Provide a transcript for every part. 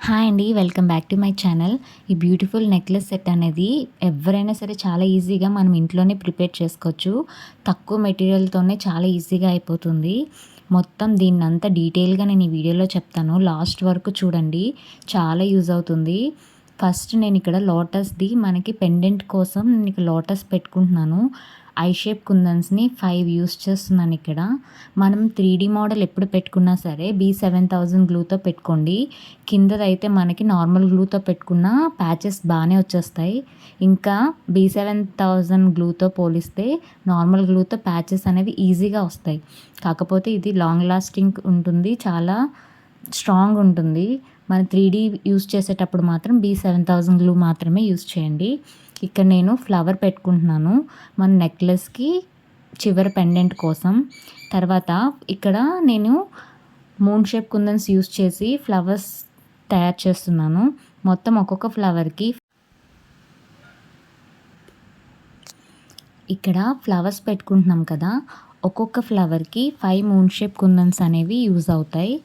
Hi అండి. Welcome back to my channel. ఈ beautiful necklace set అనేది ఎవరైనా సరే చాలా ఈజీగా మనం ఇంట్లోనే ప్రిపేర్ చేసుకోవచ్చు. తక్కువ మెటీరియల్‌తోనే చాలా ఈజీగా అయిపోతుంది. మొత్తం దీన్నంతా డీటెయిల్‌గా నేను ఈ వీడియోలో చెప్తాను. లాస్ట్ వరకు చూడండి. చాలా యూజ్ అవుతుంది. ఫస్ట్ నేనిక్కడ లోటస్‌ది మనకి పెండెంట్ కోసం నేనిక్కడ లోటస్ పెట్టుకుంటున్నాను. ఐ షేప్ కుందన్స్‌ని 5 యూజ్ చేస్తున్నానిక్కడ. మనం 3డీ మోడల్ ఎప్పుడు పెట్టుకున్నా సరే B7000 గ్లూతో పెట్టుకోండి. కిందదైతే మనకి నార్మల్ గ్లూతో పెట్టుకున్న ప్యాచెస్ బానే వచ్చేస్తాయి. ఇంకా B7000 గ్లూతో పోలిస్తే నార్మల్ గ్లూతో ప్యాచెస్ అనేవి ఈజీగా వస్తాయి. కాకపోతే ఇది లాంగ్ లాస్టింగ్ ఉంటుంది. చాలా స్ట్రాంగ్ ఉంటుంది. మన 3డీ యూజ్ చేసేటప్పుడు మాత్రం B7000 గ్లూ మాత్రమే యూజ్ చేయండి. ఇక్కడ నేను ఫ్లవర్ పెట్టుకుంటున్నాను. మన నెక్లెస్‌కి చివర పెండెంట్ కోసం. తర్వాత ఇక్కడ నేను మూన్ షేప్ కుందన్స్ యూజ్ చేసి ఫ్లవర్స్ తయారు చేస్తున్నాను. మొత్తం ఒక్కొక్క ఫ్లవర్‌కి ఇక్కడ ఫ్లవర్స్ పెట్టుకుంటున్నాం కదా! ఒక్కొక్క ఫ్లవర్‌కి 5 మూన్ షేప్ కుందన్స్ అనేవి యూజ్ అవుతాయి.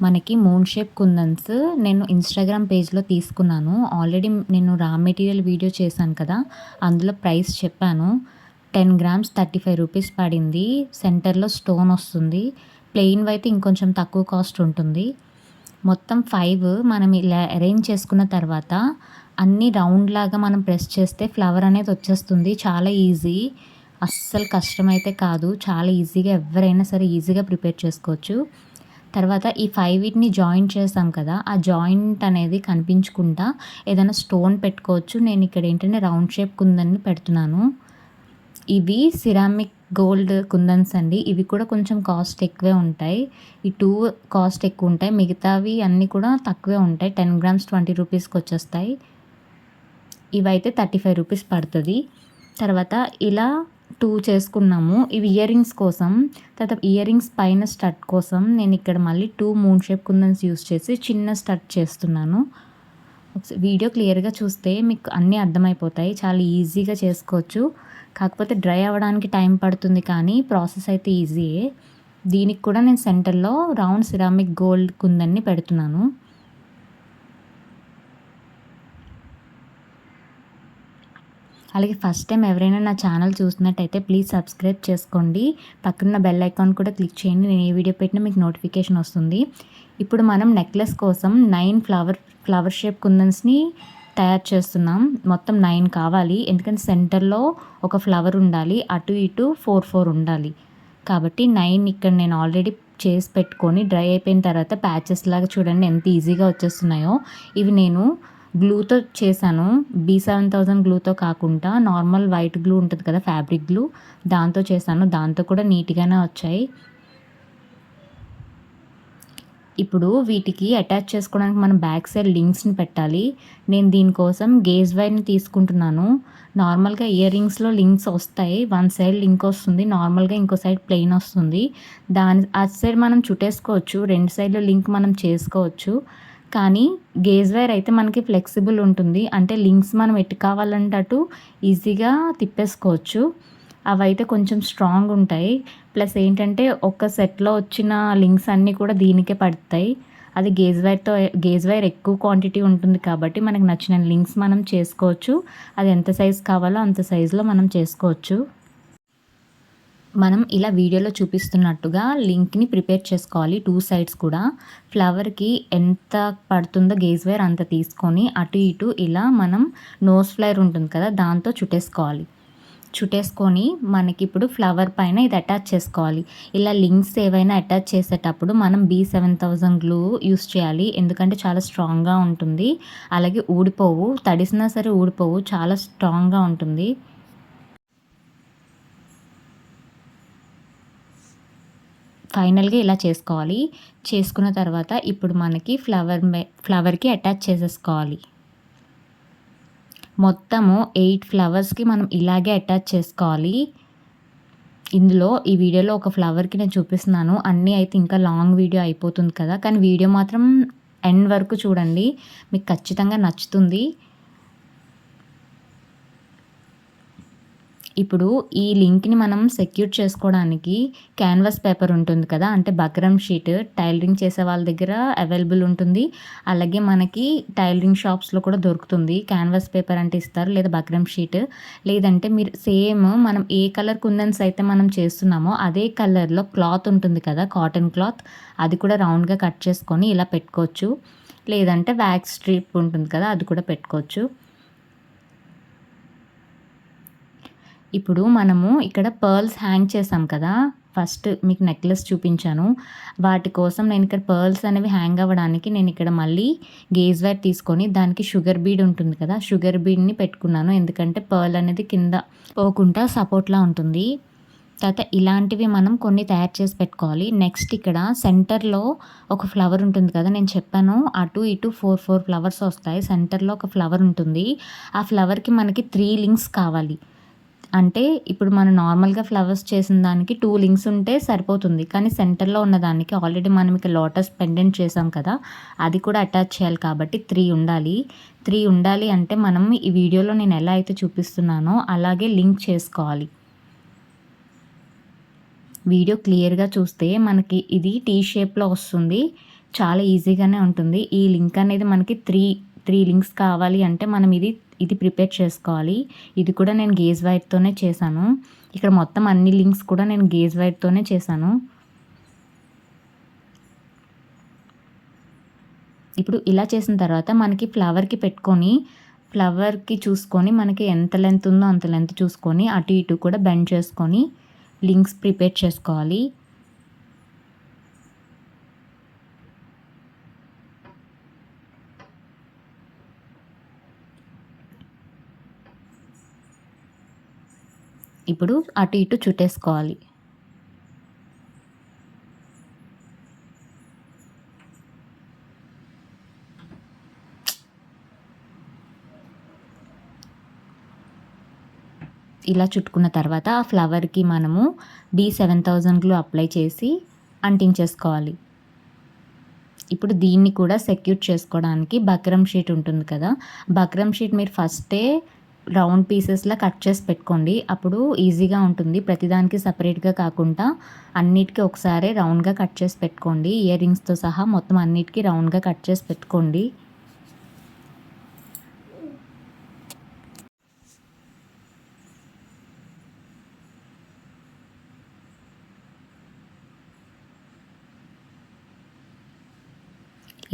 మనకి మూన్ షేప్ కుందన్స్ నేను ఇన్‌స్టాగ్రామ్ పేజ్‌లో తీసుకున్నాను. ఆల్రెడీ నేను రా మెటీరియల్ వీడియో చేశాను కదా! అందులో ప్రైస్ చెప్పాను. 10 గ్రామ్స్ 35 రూపీస్ పడింది. సెంటర్‌లో స్టోన్ వస్తుంది. ప్లెయిన్‌వి అయితే ఇంకొంచెం తక్కువ కాస్ట్ ఉంటుంది. మొత్తం 5 మనం ఇలా అరేంజ్ చేసుకున్న తర్వాత అన్నీ రౌండ్ లాగా మనం ప్రెస్ చేస్తే ఫ్లవర్ అనేది వచ్చేస్తుంది. చాలా ఈజీ. అస్సలు కష్టమైతే కాదు. చాలా ఈజీగా ఎవ్వరైనా సరే ఈజీగా ప్రిపేర్ చేసుకోవచ్చు. తర్వాత ఈ 5 వీటిని జాయింట్ చేసాం కదా! ఆ జాయింట్ అనేది కనిపించకుండా ఏదైనా స్టోన్ పెట్టుకోవచ్చు. నేను ఇక్కడ ఏంటంటే రౌండ్ షేప్ కుందన్ని పెడుతున్నాను. ఇవి సిరామిక్ గోల్డ్ కుందన్స్ అండి. ఇవి కూడా కొంచెం కాస్ట్ ఎక్కువే ఉంటాయి. ఈ 2 కాస్ట్ ఎక్కువ ఉంటాయి. మిగతావి అన్నీ కూడా తక్కువే ఉంటాయి. 10 గ్రామ్స్ 20 రూపీస్‌కి వచ్చేస్తాయి. ఇవైతే 35 రూపీస్ పడతది. తర్వాత ఇలా 2 చేసుకున్నాము. ఇవి ఇయర్ రింగ్స్ కోసం. తర్వాత ఇయర్ రింగ్స్ పైన స్టడ్ కోసం నేనిక్కడ మళ్ళీ 2 మూన్ షేప్ కుందన్స్ యూజ్ చేసి చిన్న స్టడ్ చేస్తున్నాను. వీడియో క్లియర్‌గా చూస్తే మీకు అన్నీ అర్థమైపోతాయి. చాలా ఈజీగా చేసుకోవచ్చు. కాకపోతే డ్రై అవ్వడానికి టైం పడుతుంది కానీ ప్రాసెస్ అయితే ఈజీయే. దీనికి కూడా నేను సెంటర్‌లో రౌండ్ సిరామిక్ గోల్డ్ కుందన్ని పెడుతున్నాను. అలాగే ఫస్ట్ టైం ఎవరైనా నా ఛానల్ చూస్తున్నట్టయితే ప్లీజ్ సబ్స్క్రైబ్ చేసుకోండి. పక్కనున్న బెల్ ఐకాన్ కూడా క్లిక్ చేయండి. నేను ఏ వీడియో పెట్టినా మీకు నోటిఫికేషన్ వస్తుంది. ఇప్పుడు మనం నెక్లెస్ కోసం 9 ఫ్లవర్ షేప్ కుందన్స్‌ని తయారు చేస్తున్నాం. మొత్తం 9 కావాలి. ఎందుకంటే సెంటర్‌లో ఒక ఫ్లవర్ ఉండాలి. అటు ఇటు 4 ఉండాలి. కాబట్టి 9 ఇక్కడ నేను ఆల్రెడీ చేసి పెట్టుకొని డ్రై అయిపోయిన తర్వాత ప్యాచెస్ లాగా చూడండి ఎంత ఈజీగా వచ్చేస్తున్నాయో. ఇవి నేను గ్లూతో చేశాను. B7000 గ్లూతో కాకుండా నార్మల్ వైట్ గ్లూ ఉంటది కదా! ఫ్యాబ్రిక్ గ్లూ దాంతో చేశాను. దాంతో కూడా నీట్‌గానే వచ్చాయి. ఇప్పుడు వీటికి అటాచ్ చేసుకోవడానికి మనం బ్యాక్ సైడ్ లింక్స్‌ని పెట్టాలి. నేను దీనికోసం గేజ్ వైర్‌ని తీసుకుంటున్నాను. నార్మల్‌గా ఇయర్ రింగ్స్‌లో లింక్స్ వస్తాయి. వన్ సైడ్ లింక్ వస్తుంది. నార్మల్‌గా ఇంకో సైడ్ ప్లెయిన్ వస్తుంది. అటు సైడ్ మనం చుట్టేసుకోవచ్చు. 2 సైడ్‌ల లింక్ మనం చేసుకోవచ్చు. కానీ గేజ్ వైర్ అయితే మనకి ఫ్లెక్సిబుల్ ఉంటుంది. అంటే లింక్స్ మనం ఎటు కావాలంటే అటు ఈజీగా తిప్పేసుకోవచ్చు. అవైతే కొంచెం స్ట్రాంగ్ ఉంటాయి. ప్లస్ ఏంటంటే ఒక సెట్‌లో వచ్చిన లింక్స్ అన్నీ కూడా దీనికే పడతాయి. అది గేజ్ వైర్ ఎక్కువ క్వాంటిటీ ఉంటుంది కాబట్టి మనకు నచ్చిన లింక్స్ మనం చేసుకోవచ్చు. అది ఎంత సైజ్ కావాలో అంత సైజులో మనం చేసుకోవచ్చు. మనం ఇలా వీడియోలో చూపిస్తున్నట్టుగా లింక్‌ని ప్రిపేర్ చేసుకోవాలి 2 సైడ్స్ కూడా. ఫ్లవర్‌కి ఎంత పడుతుందో గేజ్ వైర్ అంత తీసుకొని అటు ఇటు ఇలా మనం నోస్ ఫ్లైర్ ఉంటుంది కదా! దాంతో చుట్టేసుకోవాలి. చుట్టేసుకొని మనకిప్పుడు ఫ్లవర్ పైన ఇది అటాచ్ చేసుకోవాలి. ఇలా లింక్స్ ఏవైనా అటాచ్ చేసేటప్పుడు మనం B7000 గ్లూ యూజ్ చేయాలి. ఎందుకంటే చాలా స్ట్రాంగ్‌గా ఉంటుంది. అలాగే ఊడిపోవు. తడిసినా సరే ఊడిపోవు. చాలా స్ట్రాంగ్‌గా ఉంటుంది. ఫైనల్‌గా ఇలా చేసుకోవాలి. చేసుకున్న తర్వాత ఇప్పుడు మనకి ఫ్లవర్‌కి అటాచ్ చేసేసుకోవాలి. మొత్తము 8 ఫ్లవర్స్‌కి మనం ఇలాగే అటాచ్ చేసుకోవాలి. ఇందులో ఈ వీడియోలో ఒక ఫ్లవర్‌కి నేను చూపిస్తున్నాను. అన్నీ అయితే ఇంకా లాంగ్ వీడియో అయిపోతుంది కదా! కానీ వీడియో మాత్రం ఎండ్ వరకు చూడండి. మీకు ఖచ్చితంగా నచ్చుతుంది. ఇప్పుడు ఈ లింక్‌ని మనం సెక్యూర్ చేసుకోవడానికి క్యాన్వాస్ పేపర్ ఉంటుంది కదా! అంటే బక్రమ్ షీట్ టైలరింగ్ చేసే వాళ్ళ దగ్గర అవైలబుల్ ఉంటుంది. అలాగే మనకి టైలరింగ్ షాప్స్‌లో కూడా దొరుకుతుంది. క్యాన్వాస్ పేపర్ అంటే ఇస్తారు. లేదా బక్రమ్ షీట్. లేదంటే మీరు సేమ్ మనం ఏ కలర్ కుందన్స్ అయితే మనం చేస్తున్నామో అదే కలర్‌లో క్లాత్ ఉంటుంది కదా! కాటన్ క్లాత్ అది కూడా రౌండ్‌గా కట్ చేసుకొని ఇలా పెట్టుకోవచ్చు. లేదంటే వ్యాక్స్ స్ట్రిప్ ఉంటుంది కదా! అది కూడా పెట్టుకోవచ్చు. ఇప్పుడు మనము ఇక్కడ పర్ల్స్ హ్యాంగ్ చేసాం కదా! ఫస్ట్ మీకు నెక్లెస్ చూపించాను. వాటి కోసం నేను ఇక్కడ పర్ల్స్ అనేవి హ్యాంగ్ అవ్వడానికి నేను ఇక్కడ మళ్ళీ గేజ్ వైర్ తీసుకొని దానికి షుగర్ బీడ్ ఉంటుంది కదా! షుగర్ బీడ్‌ని పెట్టుకున్నాను. ఎందుకంటే పర్ల్ అనేది కింద పోకుండా సపోర్ట్‌లా ఉంటుంది. తర్వాత ఇలాంటివి మనం కొన్ని తయారు చేసి పెట్టుకోవాలి. నెక్స్ట్ ఇక్కడ సెంటర్‌లో ఒక ఫ్లవర్ ఉంటుంది కదా! నేను చెప్పాను అటు ఇటు 4 ఫ్లవర్స్ వస్తాయి. సెంటర్‌లో ఒక ఫ్లవర్ ఉంటుంది. ఆ ఫ్లవర్‌కి మనకి 3 లింక్స్ కావాలి. అంటే ఇప్పుడు మనం నార్మల్‌గా ఫ్లవర్స్ చేసిన దానికి 2 లింక్స్ ఉంటే సరిపోతుంది. కానీ సెంటర్‌లో ఉన్నదానికి ఆల్రెడీ మనం ఇక్కడ లోటస్ పెండెంట్ చేసాం కదా! అది కూడా అటాచ్ చేయాలి కాబట్టి 3 ఉండాలి. 3 ఉండాలి అంటే మనం ఈ వీడియోలో నేను ఎలా అయితే చూపిస్తున్నానో అలాగే లింక్ చేసుకోవాలి. వీడియో క్లియర్‌గా చూస్తే మనకి ఇది టీ షేప్‌లో వస్తుంది. చాలా ఈజీగానే ఉంటుంది. ఈ లింక్ అనేది మనకి 3 లింక్స్ కావాలి అంటే మనం ఇది ప్రిపేర్ చేసుకోవాలి. ఇది కూడా నేను గేజ్ వైర్‌తోనే చేశాను. ఇక్కడ మొత్తం అన్ని లింక్స్ కూడా నేను గేజ్ వైర్‌తోనే చేశాను. ఇప్పుడు ఇలా చేసిన తర్వాత మనకి ఫ్లవర్‌కి చూసుకొని మనకి ఎంత లెంత్ ఉందో అంత లెంత్ చూసుకొని అటు ఇటు కూడా బెండ్ చేసుకొని లింక్స్ ప్రిపేర్ చేసుకోవాలి. ఇప్పుడు అటు ఇటు చుట్టేసుకోవాలి. ఇలా చుట్టుకున్న తర్వాత ఆ ఫ్లవర్‌కి మనము D7000 గ్లూ అప్లై చేసి అంటించేసుకోవాలి. ఇప్పుడు దీన్ని కూడా సెక్యూర్ చేసుకోవడానికి బక్రమ్ షీట్ ఉంటుంది కదా! బక్రమ్ షీట్ మీరు ఫస్టే రౌండ్ పీసెస్‌లా కట్ చేసి పెట్టుకోండి. అప్పుడు ఈజీగా ఉంటుంది. ప్రతిదానికి సెపరేట్‌గా కాకుండా అన్నిటికి ఒకసారే రౌండ్‌గా కట్ చేసి పెట్టుకోండి. ఇయర్ రింగ్స్‌తో సహా మొత్తం అన్నిటికి రౌండ్‌గా కట్ చేసి పెట్టుకోండి.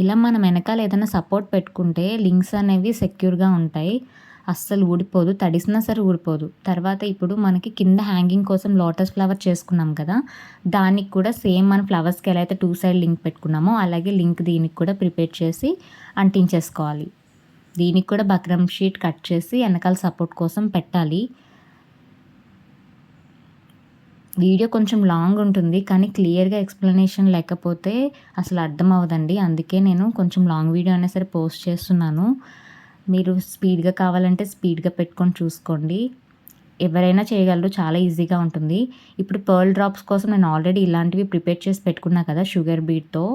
ఇలా మనం వెనకాల ఏదైనా సపోర్ట్ పెట్టుకుంటే లింక్స్ అనేవి సెక్యూర్‌గా ఉంటాయి. అస్సలు ఊడిపోదు. తడిసినా సరే ఊడిపోదు. తర్వాత ఇప్పుడు మనకి కింద హ్యాంగింగ్ కోసం లోటస్ ఫ్లవర్ చేసుకున్నాం కదా! దానికి కూడా సేమ్ మన ఫ్లవర్స్‌కి ఎలా అయితే 2 సైడ్ లింక్ పెట్టుకున్నామో అలాగే లింక్ దీనికి కూడా ప్రిపేర్ చేసి అంటించేసుకోవాలి. దీనికి కూడా బక్రమ్ షీట్ కట్ చేసి వెనకాల సపోర్ట్ కోసం పెట్టాలి. వీడియో కొంచెం లాంగ్ ఉంటుంది. కానీ క్లియర్‌గా ఎక్స్‌ప్లనేషన్ లేకపోతే అసలు అర్థం అవ్వదండి. అందుకే నేను కొంచెం లాంగ్ వీడియో అయినా సరే పోస్ట్ చేస్తున్నాను. మీరు స్పీడ్‌గా కావాలంటే స్పీడ్‌గా పెట్టుకొని చూసుకోండి. ఎవరైనా చేయగలరు. చాలా ఈజీగా ఉంటుంది. ఇప్పుడు పర్ల్ డ్రాప్స్ కోసం నేను ఆల్రెడీ ఇలాంటివి ప్రిపేర్ చేసి పెట్టుకున్నా కదా! షుగర్ బీడ్‌తో.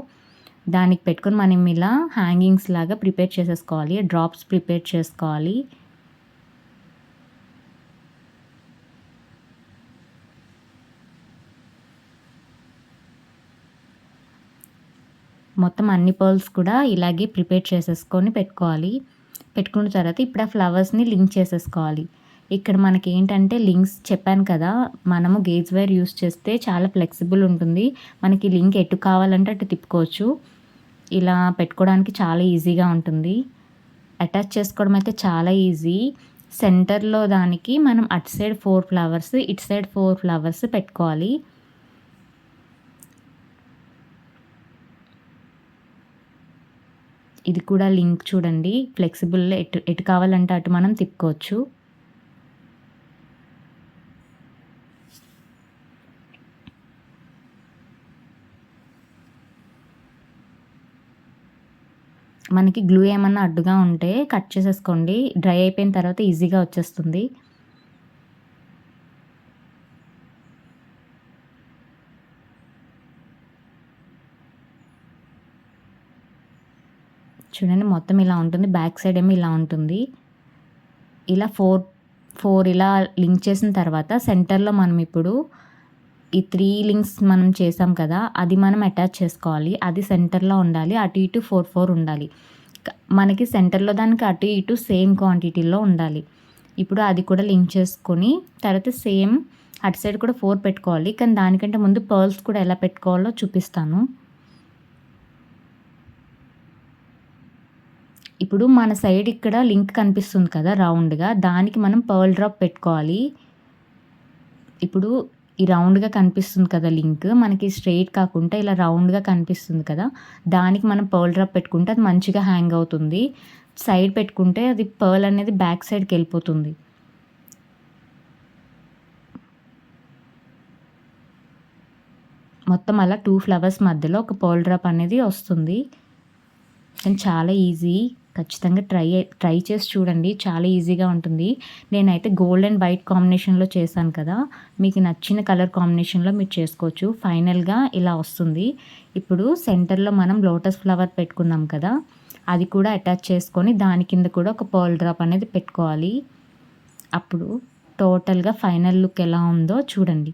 దానికి పెట్టుకొని మనం ఇలా హ్యాంగింగ్స్ లాగా ప్రిపేర్ చేసేసుకోవాలి. డ్రాప్స్ ప్రిపేర్ చేసుకోవాలి. మొత్తం అన్ని పర్ల్స్ కూడా ఇలాగే ప్రిపేర్ చేసేసుకొని పెట్టుకోవాలి. పెట్టుకున్న తర్వాత ఇప్పుడు ఆ ఫ్లవర్స్‌ని లింక్ చేసేసుకోవాలి. ఇక్కడ మనకేంటంటే లింక్స్ చెప్పాను కదా! మనము గేజ్ వైర్ యూజ్ చేస్తే చాలా ఫ్లెక్సిబుల్ ఉంటుంది. మనకి లింక్ ఎటు కావాలంటే అటు తిప్పుకోవచ్చు. ఇలా పెట్టుకోవడానికి చాలా ఈజీగా ఉంటుంది. అటాచ్ చేసుకోవడం అయితే చాలా ఈజీ. సెంటర్‌లో దానికి మనం అటు సైడ్ 4 ఫ్లవర్స్, ఇటు సైడ్ 4 ఫ్లవర్స్ పెట్టుకోవాలి. ఇది కూడా లింక్ చూడండి. ఫ్లెక్సిబుల్ ఎటు ఎటు కావాలంటే అటు మనం తిప్పుకోవచ్చు. మనకి గ్లూ ఏమన్నా అడ్డుగా ఉంటే కట్ చేసేసుకోండి. డ్రై అయిపోయిన తర్వాత ఈజీగా వచ్చేస్తుంది. చూడండి మొత్తం ఇలా ఉంటుంది. బ్యాక్ సైడ్ ఏమో ఇలా ఉంటుంది. ఇలా 4 ఇలా లింక్ చేసిన తర్వాత సెంటర్లో మనం ఇప్పుడు ఈ 3 లింక్స్ మనం చేసాం కదా, అది మనం అటాచ్ చేసుకోవాలి. అది సెంటర్లో ఉండాలి. అటు ఇటు 4, 4 ఉండాలి. మనకి సెంటర్లో దానికి అటు ఇటు సేమ్ క్వాంటిటీలో ఉండాలి. ఇప్పుడు అది కూడా లింక్ చేసుకొని తర్వాత సేమ్ అటు సైడ్ కూడా 4 పెట్టుకోవాలి. కానీ దానికంటే ముందు పర్ల్స్ కూడా ఎలా పెట్టుకోవాలో చూపిస్తాను. ఇప్పుడు మన సైడ్ ఇక్కడ లింక్ కనిపిస్తుంది కదా రౌండ్‌గా, దానికి మనం పర్ల్ డ్రాప్ పెట్టుకోవాలి. ఇప్పుడు ఈ రౌండ్‌గా కనిపిస్తుంది కదా లింక్, మనకి స్ట్రెయిట్ కాకుండా ఇలా రౌండ్‌గా కనిపిస్తుంది కదా, దానికి మనం పర్ల్ డ్రాప్ పెట్టుకుంటే అది మంచిగా హ్యాంగ్ అవుతుంది. సైడ్ పెట్టుకుంటే అది పర్ల్ అనేది బ్యాక్ సైడ్‌కి వెళ్ళిపోతుంది. మొత్తం అలా 2 ఫ్లవర్స్ మధ్యలో ఒక పర్ల్ డ్రాప్ అనేది వస్తుంది. కానీ చాలా ఈజీ. ఖచ్చితంగా ట్రై చేసి చూడండి. చాలా ఈజీగా ఉంటుంది. నేనైతే గోల్డ్ అండ్ వైట్ కాంబినేషన్‌లో చేశాను కదా, మీకు నచ్చిన కలర్ కాంబినేషన్‌లో మీరు చేసుకోవచ్చు. ఫైనల్‌గా ఇలా వస్తుంది. ఇప్పుడు సెంటర్‌లో మనం లోటస్ ఫ్లవర్ పెట్టుకున్నాం కదా, అది కూడా అటాచ్ చేసుకొని దాని కింద కూడా ఒక పర్ల్ డ్రాప్ అనేది పెట్టుకోవాలి. అప్పుడు టోటల్‌గా ఫైనల్ లుక్ ఎలా ఉందో చూడండి.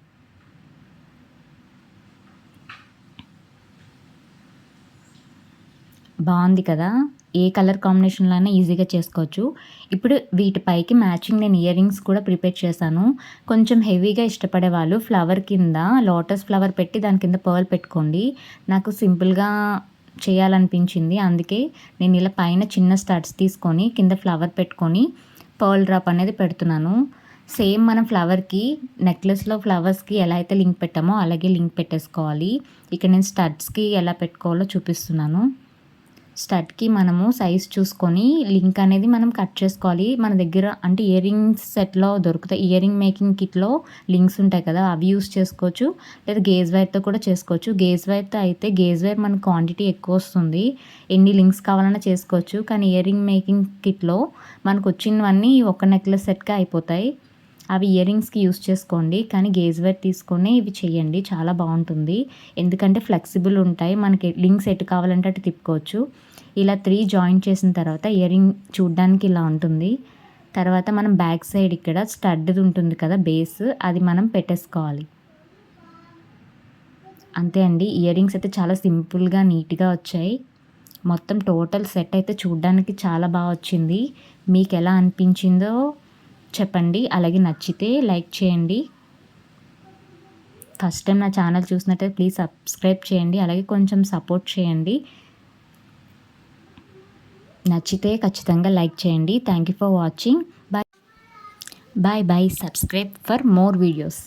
బాగుంది కదా, ఏ కలర్ కాంబినేషన్లో అయినా ఈజీగా చేసుకోవచ్చు. ఇప్పుడు వీటిపైకి మ్యాచింగ్ నేను ఇయర్ రింగ్స్ కూడా ప్రిపేర్ చేశాను. కొంచెం హెవీగా ఇష్టపడే వాళ్ళు ఫ్లవర్ కింద లోటస్ ఫ్లవర్ పెట్టి దాని కింద పర్ల్ పెట్టుకోండి. నాకు సింపుల్గా చేయాలనిపించింది, అందుకే నేను ఇలా పైన చిన్న స్టడ్స్ తీసుకొని కింద ఫ్లవర్ పెట్టుకొని పర్ల్ డ్రాప్ అనేది పెడుతున్నాను. సేమ్ మనం ఫ్లవర్కి నెక్లెస్లో ఫ్లవర్స్కి ఎలా అయితే లింక్ పెట్టామో అలాగే లింక్ పెట్టేసుకోవాలి. ఇక్కడ నేను స్టడ్స్కి ఎలా పెట్టుకోవాలో చూపిస్తున్నాను. స్టడ్కి మనము సైజ్ చూసుకొని లింక్ అనేది మనం కట్ చేసుకోవాలి. మన దగ్గర అంటే ఇయర్ రింగ్స్ సెట్లో దొరుకుతాయి. ఇయర్ రింగ్ మేకింగ్ కిట్లో లింక్స్ ఉంటాయి కదా, అవి యూస్ చేసుకోవచ్చు. లేదా గేజ్ వైర్తో కూడా చేసుకోవచ్చు. గేజ్ వైర్తో అయితే గేజ్ వైర్ మన క్వాంటిటీ ఎక్కువ వస్తుంది, ఎన్ని లింక్స్ కావాలన్నా చేసుకోవచ్చు. కానీ ఇయర్ రింగ్ మేకింగ్ కిట్లో మనకు వచ్చినవన్నీ ఒక నెక్లెస్ సెట్గా అయిపోతాయి. అవి ఇయర్ రింగ్స్కి యూస్ చేసుకోండి. కానీ గేజ్ వైర్ తీసుకొని ఇవి చేయండి, చాలా బాగుంటుంది. ఎందుకంటే ఫ్లెక్సిబుల్ ఉంటాయి, మనకి లింక్స్ ఎటు కావాలంటే అటు తిప్పుకోవచ్చు. ఇలా 3 జాయింట్ చేసిన తర్వాత ఇయర్ రింగ్ చూడ్డానికి ఇలా ఉంటుంది. తర్వాత మనం బ్యాక్ సైడ్ ఇక్కడ స్టడ్ది ఉంటుంది కదా బేస్, అది మనం పెట్టేసుకోవాలి. అంతే అండి, ఇయర్ రింగ్స్ అయితే చాలా సింపుల్గా నీట్గా వచ్చాయి. మొత్తం టోటల్ సెట్ అయితే చూడ్డానికి చాలా బాగా వచ్చింది. మీకు ఎలా అనిపించిందో చెప్పండి. అలాగే నచ్చితే లైక్ చేయండి. ఫస్ట్ టైం నా ఛానల్ చూసినట్టయితే ప్లీజ్ సబ్స్క్రైబ్ చేయండి. అలాగే కొంచెం సపోర్ట్ చేయండి. నచ్చితే ఖచ్చితంగా లైక్ చేయండి. Thank you for watching. Bye bye. Subscribe for more videos.